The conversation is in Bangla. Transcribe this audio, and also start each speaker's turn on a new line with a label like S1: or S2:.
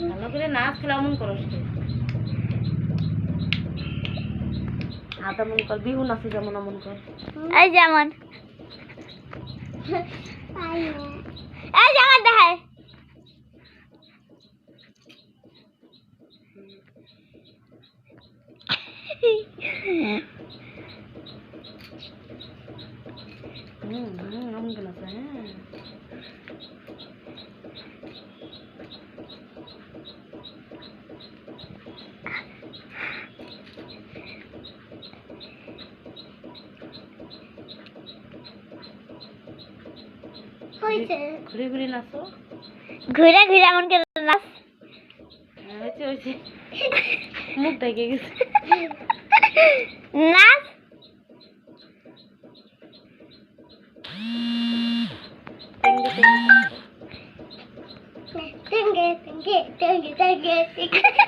S1: ভালো করে নাচ কেমন করস তেমন কর বিহু নাচে যেমন এমন কর
S2: এই যেমন এই যেমন দেখায়
S1: এমন কেন আছে হ্যাঁ ঘুরে ঘুরে নাচো
S2: ঘুরে ঘুরে এমন করে নাচ
S1: হয়েছে হয়েছে মুখ দেখে গেছে
S2: নাচ
S1: টেঙ্গে টেঙ্গে
S2: টেঙ্গে টেঙ্গে টেঙ্গে টেঙ্গে